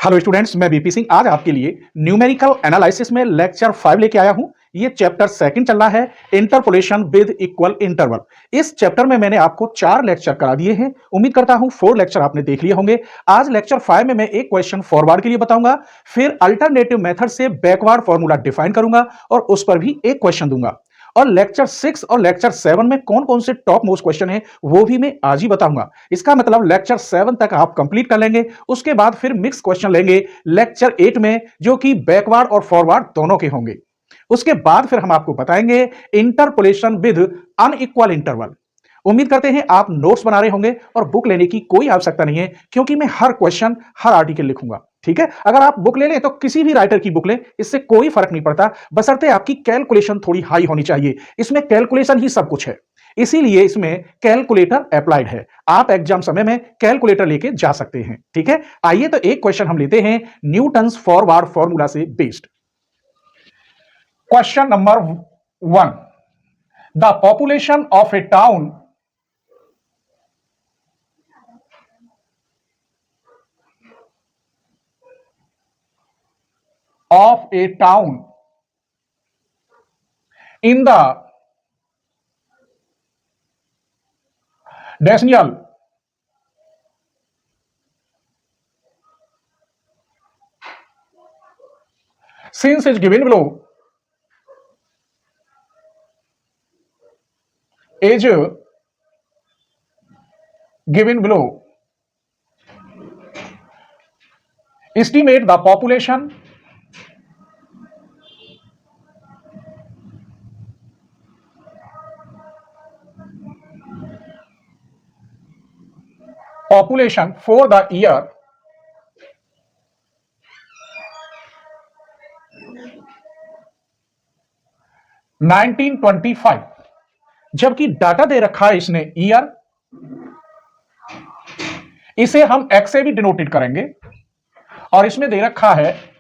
Hello students, मैं BP Singh आज आपके लिए न्यूमेरिकल एनालिसिस में लेक्चर 5 लेके आया हूं। ये चैप्टर सेकंड चल रहा है, इंटरपोलेशन विद इक्वल इंटरवल। इस चैप्टर में मैंने आपको 4 लेक्चर करा दिए हैं। उम्मीद करता हूं 4 लेक्चर आपने देख लिए होंगे। आज लेक्चर 5 में मैं एक क्वेश्चन फॉरवर्ड के लिए बताऊंगा, फिर अल्टरनेटिव मेथड से बैकवर्ड फॉर्मूला डिफाइन करूंगा और उस पर भी एक क्वेश्चन दूंगा। और लेक्चर 6 और लेक्चर 7 में कौन कौन से टॉप मोस्ट क्वेश्चन है वो भी मैं आज ही बताऊंगा। इसका मतलब लेक्चर 7 तक आप कंप्लीट कर लेंगे, उसके बाद फिर मिक्स क्वेश्चन लेंगे लेक्चर 8 में, जो कि बैकवर्ड और फॉरवर्ड दोनों के होंगे। उसके बाद फिर हम आपको बताएंगे इंटरपोलेशन विद अनइक्वल इंटरवल। उम्मीद करते हैं आप नोट्स बना रहे होंगे और बुक लेने की कोई आवश्यकता नहीं है, क्योंकि मैं हर क्वेश्चन हर आर्टिकल लिखूंगा। ठीक है, अगर आप बुक ले लें तो किसी भी राइटर की बुक लें, इससे कोई फर्क नहीं पड़ता, बशर्ते आपकी कैलकुलेशन थोड़ी हाई होनी चाहिए। इसमें कैलकुलेशन ही सब कुछ है, इसीलिए इसमें कैलकुलेटर अप्लाइड है। आप एग्जाम समय में कैलकुलेटर लेके जा सकते हैं। ठीक है, आइए तो एक क्वेश्चन हम लेते हैं न्यूटन्स फॉरवर्ड फॉर्मूला से based. Question number 1, the population of A town in the decimal since is given below estimate the population for the year 1925। जबकि डाटा दे रखा है इसने ईयर, इसे हम एक्स से भी डिनोटेड करेंगे, और इसमें दे रखा है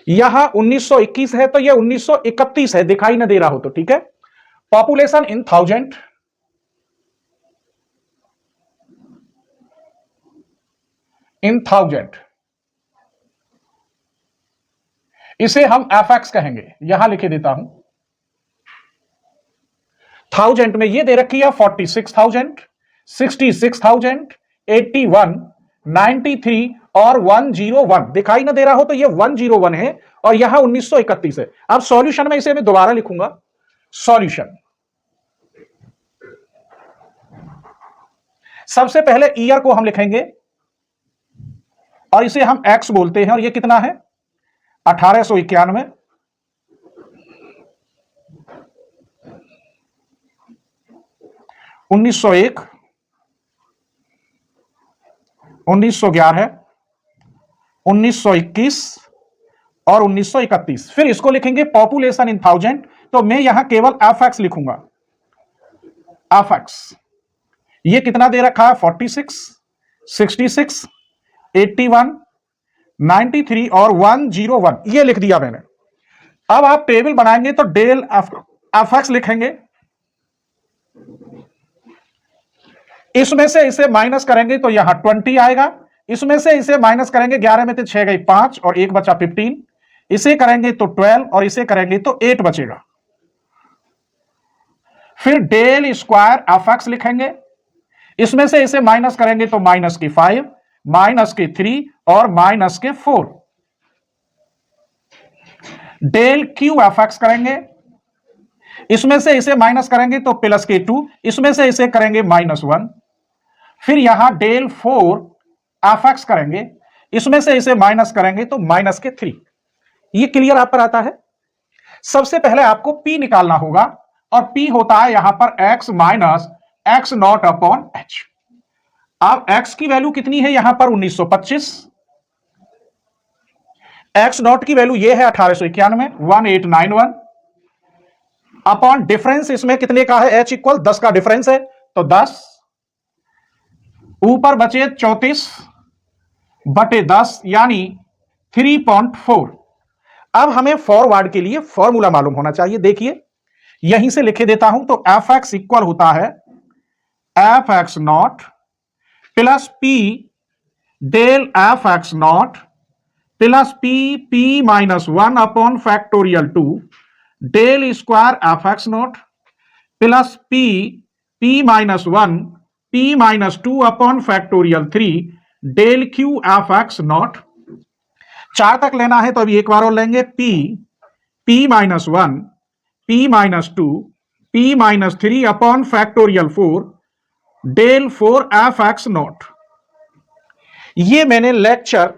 यहां 1921 है तो यह 1931 है, दिखाई ना दे रहा हो तो। ठीक है, पॉपुलेशन इन थाउजेंड, इसे हम एफ एक्स कहेंगे, यहां लिखे देता हूं। थाउजेंड में ये दे रखी है 46,000, 66,000, 81, 93 और 101। दिखाई ना दे रहा हो तो ये 101 है, और यहां 1931 है। अब सॉल्यूशन में इसे मैं दोबारा लिखूंगा। सॉल्यूशन, सबसे पहले ईयर को हम लिखेंगे और इसे हम एक्स बोलते हैं, और ये कितना है 1891, 1901, 1911, 1921 और 1931। फिर इसको लिखेंगे पॉपुलेशन इन थाउजेंड, तो मैं यहां केवल एफ एक्स लिखूंगा। एफ एक्स ये कितना दे रखा है 46, 66, 81, 93 और 101, ये लिख दिया मैंने। अब आप टेबल बनाएंगे तो डेल एफ एक्स लिखेंगे, इसमें से इसे माइनस करेंगे तो यहां 20 आएगा, इसमें से इसे माइनस करेंगे 11 में तो 6 गई 5 और 1 बचा 15, इसे करेंगे तो 12 और इसे करेंगे तो 8 बचेगा। फिर डेल स्क्वायर एफ एक्स लिखेंगे, इसमें से इसे माइनस करेंगे तो माइनस के 5, माइनस के 3 और माइनस के 4। डेल क्यू एफ एक्स करेंगे, इसमें से इसे माइनस करेंगे तो प्लस के 2, इसमें से इसे करेंगे माइनस 1। फिर यहां डेल 4 एफ एक्स करेंगे, इसमें से इसे माइनस करेंगे तो माइनस के 3। ये क्लियर आप पर आता है। सबसे पहले आपको P निकालना होगा, और P होता है यहां पर x minus x not upon H. अब x की वैल्यू कितनी है यहां पर 1925, x नॉट की वैल्यू ये है 1891, 1891 अपॉन डिफरेंस इसमें कितने का है, h इक्वल 10 का डिफरेंस है तो 10, ऊपर बचे 34 बटे 10 यानी 3.4। अब हमें फॉरवर्ड के लिए फॉर्मूला मालूम होना चाहिए। देखिए यहीं से लिखे देता हूं, तो एफ एक्स इक्वल होता है f x not plus p del f x not plus p minus 1 upon factorial 2 del square F x not plus p minus 1 p minus 2 upon factorial 3 del cube F x not. 4 तक लेना है तो अभी एक बार और लेंगे, p minus 1 p minus 2 p minus 3 upon factorial 4 del 4 f x not. ये मैंने लेक्चर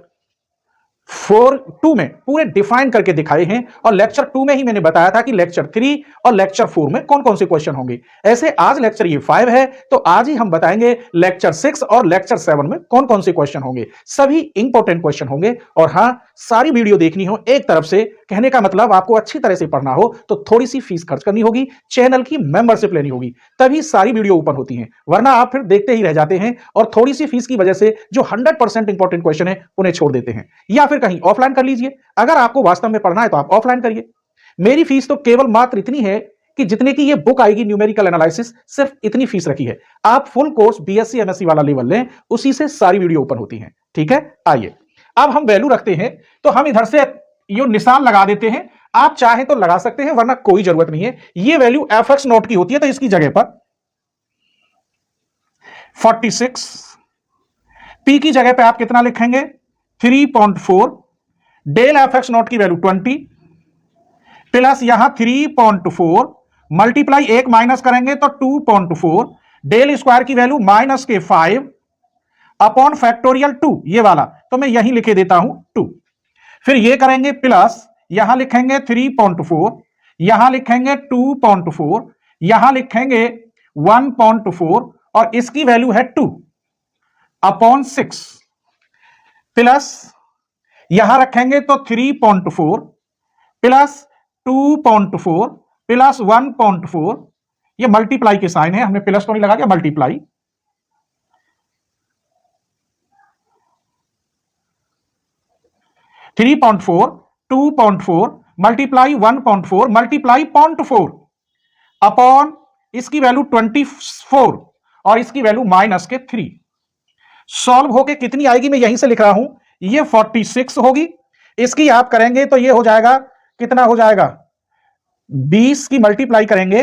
4-2 में पूरे डिफाइन करके दिखाए हैं, और लेक्चर 2 में ही मैंने बताया था कि लेक्चर 3 और लेक्चर 4 में कौन कौन से क्वेश्चन होंगे। ऐसे आज लेक्चर ये 5 है, तो आज ही हम बताएंगे लेक्चर 6 और लेक्चर 7 में कौन कौन से क्वेश्चन होंगे। सभी इंपॉर्टेंट क्वेश्चन होंगे, और हां, सारी वीडियो देखनी हो एक तरफ से, कहने का मतलब आपको अच्छी तरह से पढ़ना हो तो थोड़ी सी फीस खर्च करनी होगी, चैनल की मेंबरशिप लेनी होगी, तभी सारी वीडियो ओपन होती हैं, वरना आप फिर देखते ही रह जाते हैं और थोड़ी सी फीस की वजह से जो 100% इंपॉर्टेंट क्वेश्चन है उन्हें छोड़ देते हैं, या फिर कहीं ऑफलाइन कर लीजिए। अगर आपको वास्तव में पढ़ना है तो आप ऑफलाइन करिए। मेरी फीस तो केवल मात्र इतनी है कि जितने की ये बुक आएगी न्यूमेरिकल एनालिसिस, सिर्फ इतनी फीस रखी है। आप फुल कोर्स बीएससी एमएससी वाला लेवल लें, उसी से सारी वीडियो ओपन होती है। ठीक है, आइए अब हम वैल्यू रखते हैं, तो हम इधर से ये निशान लगा देते हैं। आप चाहे तो लगा सकते हैं, वरना कोई जरूरत नहीं है। ये वैल्यू एफ एक्स नॉट की होती है, तो इसकी जगह पर 46, पी की जगह पे आप कितना लिखेंगे 3.4, डेल एफ एक्स नॉट की वैल्यू 20 प्लस यहां 3.4 मल्टीप्लाई एक माइनस करेंगे तो 2.4 डेल स्क्वायर की वैल्यू माइनस के 5 अपॉन फैक्टोरियल 2, ये वाला तो मैं यहीं लिखे देता हूं 2। फिर ये करेंगे प्लस, यहां लिखेंगे 3.4, यहां लिखेंगे 2.4, यहां लिखेंगे 1.4 और इसकी वैल्यू है 2 अपॉन 6 प्लस यहां रखेंगे तो 3.4 प्लस 2.4 प्लस 1.4, ये मल्टीप्लाई के साइन है, हमने प्लस तो नहीं लगा दिया, मल्टीप्लाई 3.4 2.4 मल्टीप्लाई 1.4 मल्टीप्लाई 0.4 अपॉन इसकी वैल्यू 24 और इसकी वैल्यू माइनस के 3। सॉल्व होके कितनी आएगी मैं यहीं से लिख रहा हूं, ये 46 होगी। इसकी आप करेंगे तो ये हो जाएगा, कितना हो जाएगा 20 की मल्टीप्लाई करेंगे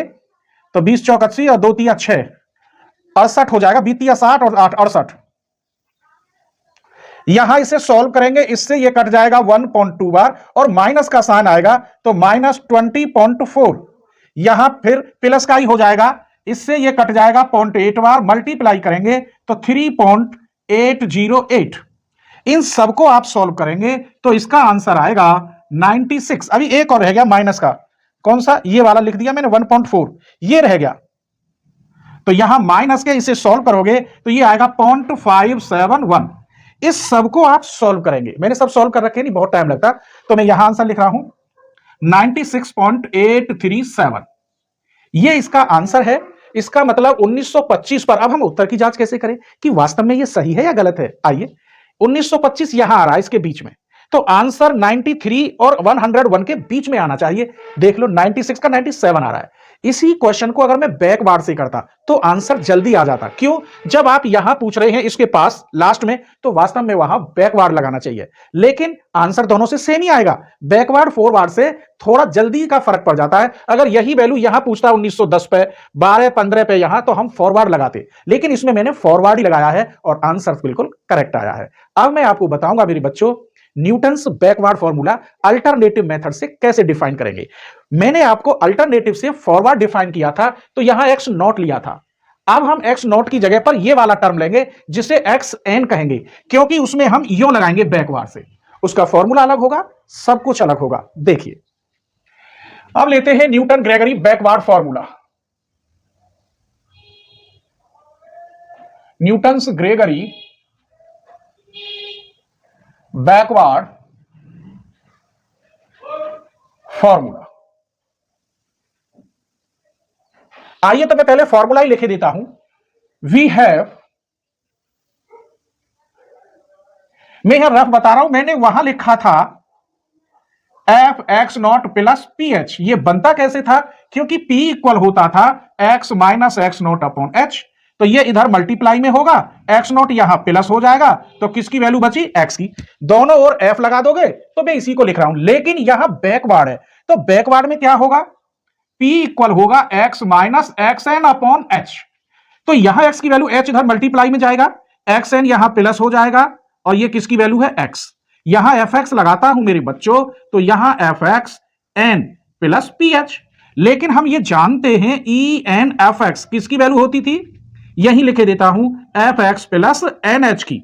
तो 20 चौक 80 और 2 तिया 6, 68 हो जाएगा, 20 तिया 60 और 8 68। यहां इसे सॉल्व करेंगे, इससे ये कट जाएगा 1.2 बार और माइनस का साइन आएगा तो माइनस 20.4, यहां फिर प्लस का ही हो जाएगा, इससे ये कट जाएगा 0.8 बार, मल्टीप्लाई करेंगे तो 3.808। इन सबको आप सॉल्व करेंगे तो इसका आंसर आएगा 96। अभी एक और रह गया माइनस का, कौन सा, ये वाला लिख दिया मैंने 1.4, ये रह गया, तो यहां माइनस के इसे सॉल्व करोगे तो ये आएगा 0.571। इस सबको आप सॉल्व करेंगे, मैंने सब सॉल्व कर रखे, नहीं बहुत टाइम लगता, तो मैं यहां आंसर लिख रहा हूं 96.837, ये इसका आंसर है। इसका मतलब 1925 पर। अब हम उत्तर की जांच कैसे करें कि वास्तव में ये सही है या गलत है। आइए, 1925 यहां आ रहा है इसके बीच में, तो आंसर 93 और 101 के बीच में आना चाहिए। देख लो 96 का 97 आ रहा है। इसी क्वेश्चन को अगर मैं बैकवार्ड से करता तो आंसर जल्दी आ जाता। क्यों, जब आप यहां पूछ रहे हैं इसके पास लास्ट में, तो वास्तव में वहां बैकवार्ड लगाना चाहिए, लेकिन आंसर दोनों से सेम ही आएगा। बैकवार्ड फॉरवर्ड से थोड़ा जल्दी का फर्क पड़ जाता है। अगर यही वैल्यू यहां पूछता 1910 पे, 12-15 पे यहां, तो हम फॉरवर्ड लगाते, लेकिन इसमें मैंने फॉरवर्ड ही लगाया है और आंसर बिल्कुल करेक्ट आया है। अब मैं आपको बताऊंगा मेरे बच्चों, Newton's backward formula alternative method से कैसे डिफाइन करेंगे। मैंने आपको अल्टरनेटिव से फॉरवर्ड डिफाइन किया था, तो यहां एक्स नॉट लिया था। अब हम एक्स नॉट की जगह पर यह वाला टर्म लेंगे जिसे एक्स एन कहेंगे, क्योंकि उसमें हम यो लगाएंगे बैकवर्ड से। उसका फॉर्मूला अलग होगा, सब कुछ अलग होगा। देखिए, अब लेते हैं Newton Gregory backward formula. Newton's Gregory backward formula. आइए तो मैं पहले फॉर्मूला ही लिखे देता हूं। वी हैव, मैं यहां रफ बता रहा हूं, मैंने वहां लिखा था F x not plus p H. ये बनता कैसे था, क्योंकि P इक्वल होता था x minus x not upon h, तो ये इधर मल्टीप्लाई में होगा, एक्स नॉट यहां प्लस हो जाएगा, तो किसकी वैल्यू बची, x की। दोनों ओर f लगा दोगे तो मैं इसी को लिख रहा हूं, लेकिन यहां बैकवर्ड है, तो बैकवर्ड में क्या होगा, P इक्वल होगा x minus x n upon h. तो यहां x की वैल्यू h इधर मल्टीप्लाई में जाएगा, एक्स एन यहां प्लस हो जाएगा, और ये किसकी वैल्यू है, x। यहां एफ एक्स लगाता हूं मेरे बच्चों, तो यहां f x N plus p h. लेकिन हम ये जानते हैं ई एन एफ एक्स किसकी वैल्यू होती थी, यही लिखे देता हूं, f x plus n h की।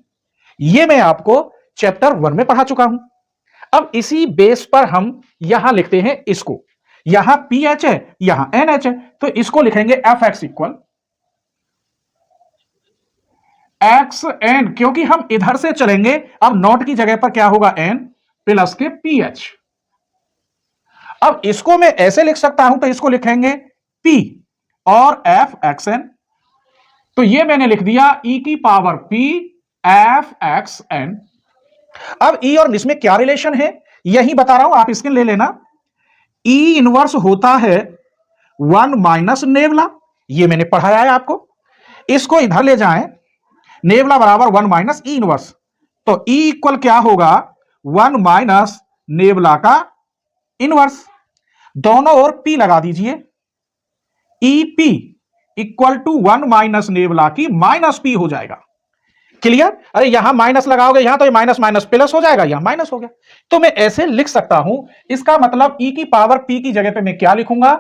ये मैं आपको चैप्टर 1 में पढ़ा चुका हूं। अब इसी बेस पर हम यहां लिखते हैं इसको, यहां पी एच है, यहां एन एच है, तो इसको लिखेंगे f x equal x n, क्योंकि हम इधर से चलेंगे, अब नॉट की जगह पर क्या होगा, एन प्लस के पी एच। अब इसको मैं ऐसे लिख सकता हूं, तो इसको लिखेंगे P और एफ एक्स एन, तो ये मैंने लिख दिया e की power P f x n. अब E और इसमें क्या रिलेशन है, यही बता रहा हूं, आप इसके ले लेना। E इनवर्स होता है 1 माइनस नेवला, ये मैंने पढ़ाया है आपको, इसको इधर ले जाएं, नेवला बराबर 1 माइनस ई इनवर्स, तो E इक्वल क्या होगा, 1 माइनस नेवला का इनवर्स। दोनों ओर P लगा दीजिए, EP इक्वल टू 1 माइनस नेवला की माइनस P हो जाएगा। क्लियर, अरे यहां माइनस लगाओगे यहां, तो ये माइनस माइनस प्लस हो जाएगा, यहां माइनस हो गया, तो मैं ऐसे लिख सकता हूं। इसका मतलब E की पावर P की जगह पे मैं क्या लिखूंगा,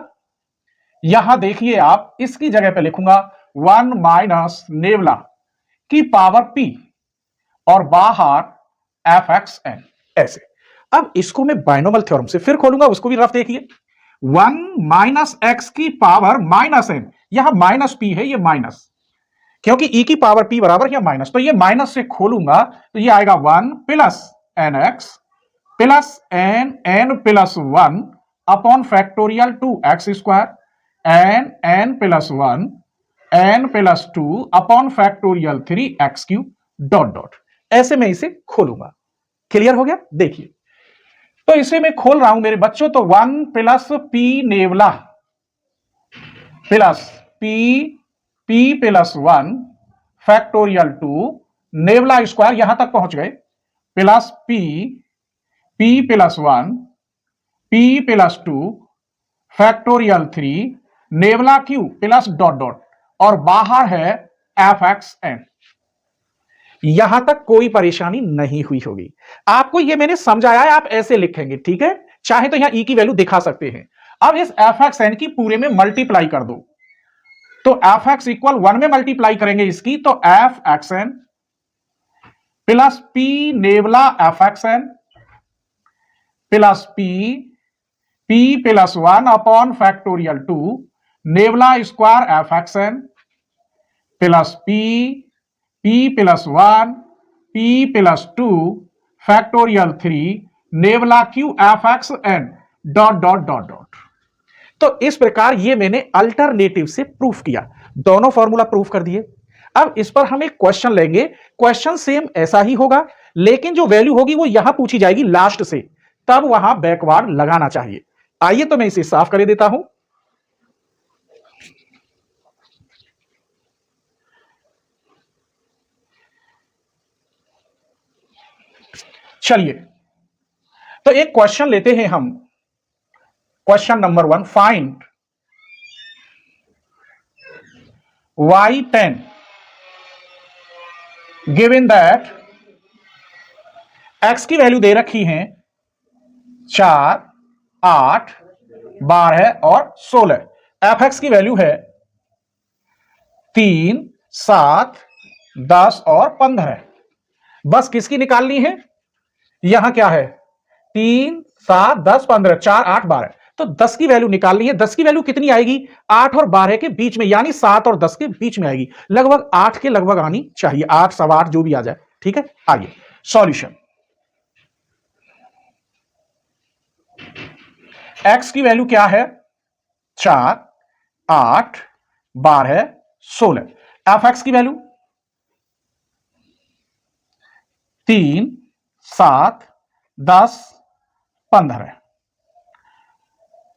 यहां देखिए आप, इसकी जगह पे लिखूंगा 1 माइनस नेवला की पावर P और बाहर एफ एक्स एन, ऐसे। अब इसको मैं बाइनोमियल थ्योरम से फिर खोलूंगा, उसको भी रफ देखिए, 1 माइनस एक्स की पावर माइनस एन, यहां माइनस P है, ये माइनस, क्योंकि E की पावर P बराबर यहां माइनस, तो ये माइनस से खोलूंगा तो ये आएगा 1 plus n x plus n n plus 1 upon factorial 2 x square n n plus 1 n plus 2 upon factorial 3 x cube dot dot, ऐसे मैं इसे खोलूंगा। क्लियर हो गया, देखिए, तो इसे मैं खोल रहा हूं मेरे बच्चों, तो 1 plus P nabla plus P plus 1 factorial 2 nabla square, यहां तक पहुंच गए, plus P plus 1 P plus 2 factorial 3 nabla cube plus dot dot, और बाहर है एफ एक्स एन। यहां तक कोई परेशानी नहीं हुई होगी आपको, ये मैंने समझाया है, आप ऐसे लिखेंगे, ठीक है, चाहे तो यहां E की वैल्यू दिखा सकते हैं। अब इस एफ एक्स एन की पूरे में मल्टीप्लाई कर दो, तो एफ एक्स इक्वल 1 में मल्टीप्लाई करेंगे इसकी, तो F x N plus P nabla F x N plus P plus 1 upon factorial 2 nabla square F x N plus P plus 1 P plus 2 factorial 3 nabla cube F x N dot dot dot dot. तो इस प्रकार ये मैंने alternative से proof किया, दोनों formula proof कर दिए। अब इस पर हम एक क्वेश्चन लेंगे, क्वेश्चन सेम ऐसा ही होगा, लेकिन जो वैल्यू होगी वो यहां पूछी जाएगी लास्ट से, तब वहां बैकवर्ड लगाना चाहिए। आइए तो मैं इसे साफ कर देता हूं। चलिए, तो एक क्वेश्चन लेते हैं हम, question number 1, find y10 given that x की वैल्यू दे रखी है 4, 8, 12 और 16, एफ एक्स की वैल्यू है 3, 7, 10 और 15। बस किसकी निकालनी है, यहां क्या है, 3, 7, 10, 15, 4, 8, 12, तो 10 की वैल्यू निकालनी है। 10 की वैल्यू कितनी आएगी, 8 और 12 के बीच में, यानी 7 और 10 के बीच में आएगी, लगभग 8 के लगभग आनी चाहिए, 8, सवा 8 जो भी आ जाए, ठीक है। आइए सॉल्यूशन, x की वैल्यू क्या है, 4, 8, 12, 16, एफ एक्स की वैल्यू 3, 7, 10, 15।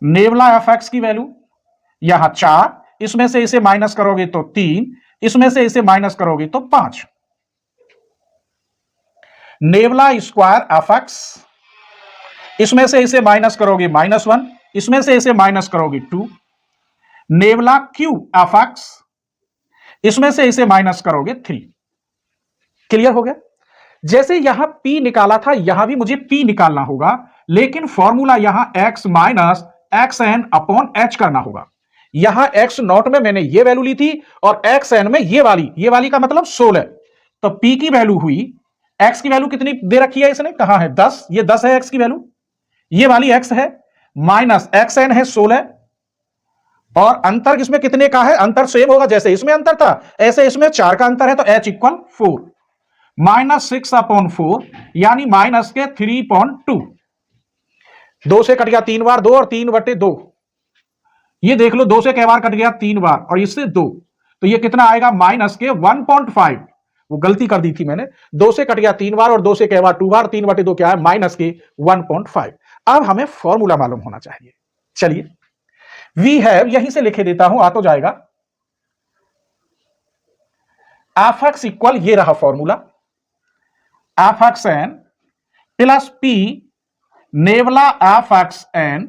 नेवला एफ एक्स की वैल्यू यहां 4, इसमें से इसे माइनस करोगे तो 3, इसमें से इसे माइनस करोगे तो 5। नेवला स्क्वायर एफ एक्स, इसमें से इसे माइनस करोगे -1, इसमें से इसे माइनस करोगे 2। नेवला क्यू एफ एक्स, इसमें से इसे माइनस करोगे 3। क्लियर हो गया? जैसे यहां P निकाला था, यहां भी मुझे P निकालना होगा, लेकिन फॉर्मूला यहां x minus x n upon h करना होगा। यहां x नॉट में मैंने ये वैल्यू ली थी और एक्स एन में ये वाली का मतलब 16। तो P की वैल्यू हुई, x की वैल्यू कितनी दे रखी है इसने, कहां है 10, ये 10 है x की वैल्यू, ये वाली x है, माइनस एक्स एन है 16, और अंतर इसमें कितने का है, अंतर सेम होगा, जैसे इसमें अंतर था ऐसे इसमें 4 का अंतर है, तो h इक्वल 4, -6/4 यानी माइनस के 3.2। 2 से कट गया 3 बार 2 और 3/2, ये देख लो 2 से कै बार कट गया 3 बार और इससे 2, तो ये कितना आएगा माइनस के 1.5। वो गलती कर दी थी मैंने, 2 से कट गया 3 बार और 2 से कै बार 2 बार, 3/2 क्या है माइनस के 1.5। अब हमें फॉर्मूला मालूम होना चाहिए। चलिए वी हैव यहीं से लिखे देता हूं, आ तो जाएगा। एफ एक्स इक्वल, ये रहा formula, F x N plus P nabla F x N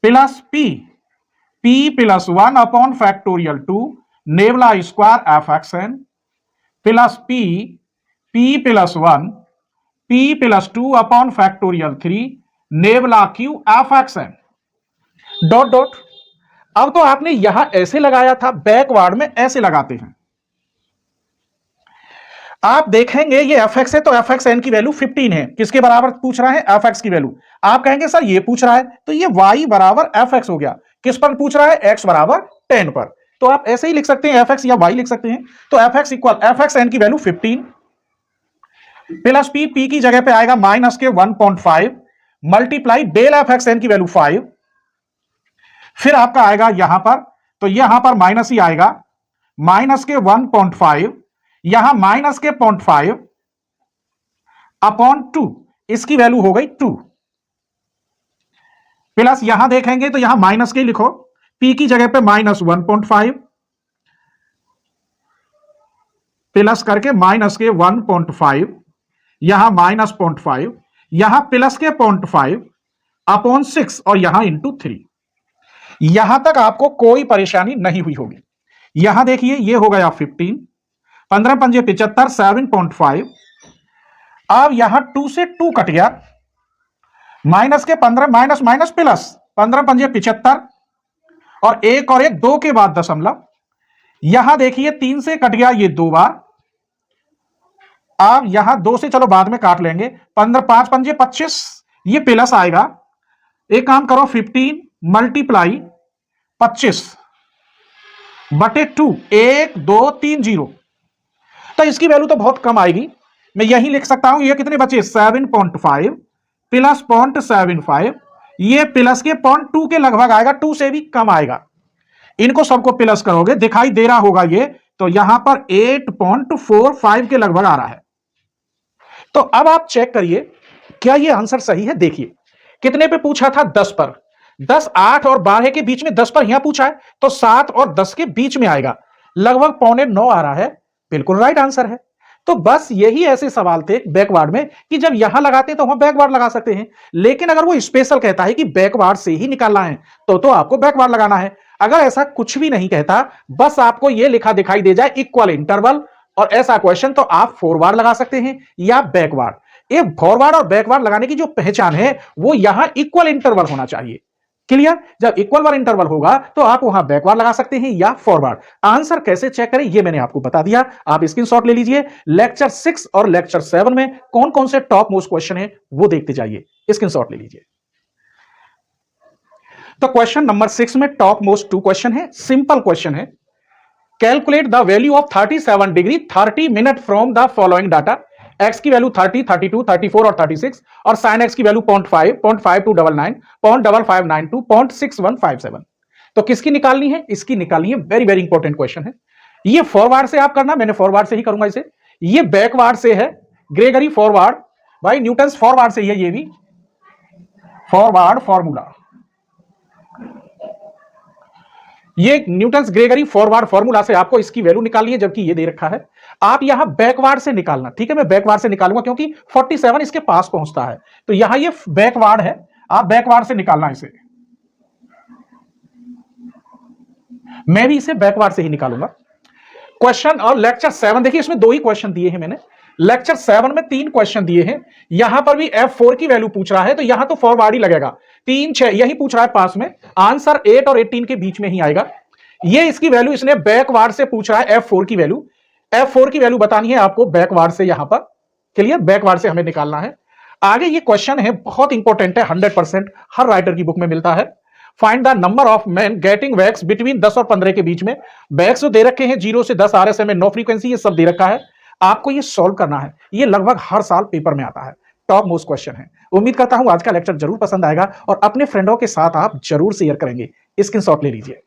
plus P plus 1 upon factorial 2 nabla square F x N plus P plus 1 P plus 2 upon factorial 3 nabla cube F x N dot dot. अब तो आपने यहां ऐसे लगाया था, backward में ऐसे लगाते हैं। आप देखेंगे ये एफ एक्स है तो एफ एक्स एन की वैल्यू 15 है, किसके बराबर पूछ रहा है, एफ एक्स की वैल्यू। आप कहेंगे सर ये पूछ रहा है, तो ये y बराबर एफ एक्स हो गया, किस पर पूछ रहा है, x बराबर 10 पर। तो आप ऐसे ही लिख सकते हैं, एफ एक्स या y लिख सकते हैं। तो F x equal f x n की वैल्यू 15 प्लस पी की जगह पे आएगा माइनस के 1.5 multiply del f x n की वैल्यू 5, फिर आपका आएगा यहां पर, तो यहां पर माइनस ही आएगा, माइनस के 1.5, यहां माइनस के 0.5 अपॉन 2, इसकी वैल्यू हो गई 2, प्लस यहां देखेंगे तो यहां माइनस के लिखो, P की जगह पे माइनस 1.5 प्लस करके माइनस के 1.5, यहां माइनस 0.5, यहां प्लस के 0.5 अपॉन 6 और यहां इंटू 3। यहां तक आपको कोई परेशानी नहीं हुई होगी। यहां देखिए ये हो गया 15, 15 पंजे 75, 7.5। अब यहां 2 से 2 कट गया, माइनस के 15 माइनस माइनस प्लस, 15 पंजे 75 और एक और एक 2 के बाद दशमलव। यहां देखिए 3 से कट गया ये 2 बार। अब यहां 2 से चलो बाद में काट लेंगे, 15 5 पंजे 25, ये प्लस आएगा। एक काम करो 15 मल्टीप्लाई 25 बटे 2, 1 2 3 0, तो इसकी वैल्यू तो बहुत कम आएगी। मैं यही लिख सकता हूं, ये कितने बचे 7.5 प्लस 0.75, ये प्लस के 0.2 के लगभग आएगा, 2 से भी कम आएगा। इनको सबको प्लस करोगे, दिखाई दे रहा होगा ये, तो यहां पर 8.45 के लगभग आ रहा है। तो अब आप चेक करिए क्या ये आंसर सही है। देखिए कितने पे पूछा था, 10 पर, 10 8 और 12 के बीच में 10 पर यहां पूछा है, तो 7 और 10 के बीच में आएगा, लगभग 8.25 आ रहा है, बिल्कुल राइट आंसर है। तो बस यही ऐसे सवाल थे बैकवर्ड में कि जब यहां लगाते हैं तो हम बैकवर्ड लगा सकते हैं, लेकिन अगर वो स्पेशल कहता है कि बैकवर्ड से ही निकालना है तो आपको बैकवर्ड लगाना है। अगर ऐसा कुछ भी नहीं कहता, बस आपको ये लिखा दिखाई दे जाए इक्वल इंटरवल और ऐसा क्वेश्चन, तो आप फॉरवर्ड लगा सकते हैं या बैकवर्ड। ये फॉरवर्ड और बैकवर्ड लगाने की जो पहचान है वो यहां इक्वल इंटरवल होना चाहिए। क्लियर? जब इक्वल इंटरवल होगा तो आप वहां बैकवर्ड लगा सकते हैं या फॉरवर्ड। आंसर कैसे चेक करें ये मैंने आपको बता दिया, आप स्क्रीनशॉट ले लीजिए। लेक्चर 6 और लेक्चर 7 में कौन कौन से टॉप मोस्ट क्वेश्चन है वो देखते जाइए, स्क्रीनशॉट ले लीजिए। तो क्वेश्चन नंबर 6 में टॉप मोस्ट 2 क्वेश्चन है, सिंपल क्वेश्चन है। Calculate the value of 37 degree 30 minute from the following data. x की वैल्यू 30, 32, 34 और 36 और sin x की वैल्यू 0.5, 0.5299, 0.5592, 0.6157। तो किसकी निकालनी है? इसकी निकालनी है। वेरी वेरी इंपॉर्टेंट क्वेश्चन है। ये फॉरवर्ड से आप करना, मैंने फॉरवर्ड से ही करूंगा इसे। ये बैकवर्ड से है, ग्रेगरी फॉरवर्ड, भाई न्यूटन्स फॉरवर्ड से ही है, ये भी फॉरवर्ड फॉर्मूला। ये न्यूटन्स ग्रेगरी फॉरवर्ड फॉर्मूला से आपको इसकी वैल्यू निकालनी है, जबकि ये दे रखा है। आप यहां बैकवर्ड से निकालना, ठीक है, मैं बैकवर्ड से निकालूंगा क्योंकि 47 इसके पास पहुंचता है, तो यहां ये बैकवर्ड है, आप बैकवर्ड से निकालना इसे। मैं भी इसे बैकवर्ड से ही निकालूंगा। क्वेश्चन और लेक्चर 7 देखिए, इसमें 2 ही क्वेश्चन दिए हैं मैंने। लेक्चर 7 में 3 क्वेश्चन दिए हैं। यहां पर भी F4 की वैल्यू पूछ रहा है, तो यहां तो फॉरवर्ड ही लगेगा। 3 6 यही पूछ रहा है पास में, आंसर 8 और 18 के बीच में ही आएगा। ये इसकी वैल्यू इसने बैकवर्ड से पूछ रहा है, F4 की वैल्यू। F4 की वैल्यू बतानी है आपको बैकवर्ड से, यहां पर क्लियर, बैकवर्ड से हमें निकालना है। आगे ये क्वेश्चन है, बहुत इंपॉर्टेंट है, 100% हर राइटर की बुक में मिलता है। Find the number of man getting wax between 10 और 15 के बीच में। वैक्स जो दे रखे हैं 0 से 10 RSM, नो फ्रीक्वेंसी, ये सब दे रखा है। आपको ये सॉल्व करना है, ये लगभग हर साल पेपर में आता है, टॉप मोस्ट क्वेश्चन है। उम्मीद करता हूं आज का लेक्चर जरूर पसंद आएगा और अपने फ्रेंडों के साथ आप जरूर शेयर करेंगे। स्क्रीनशॉट ले लीजिए।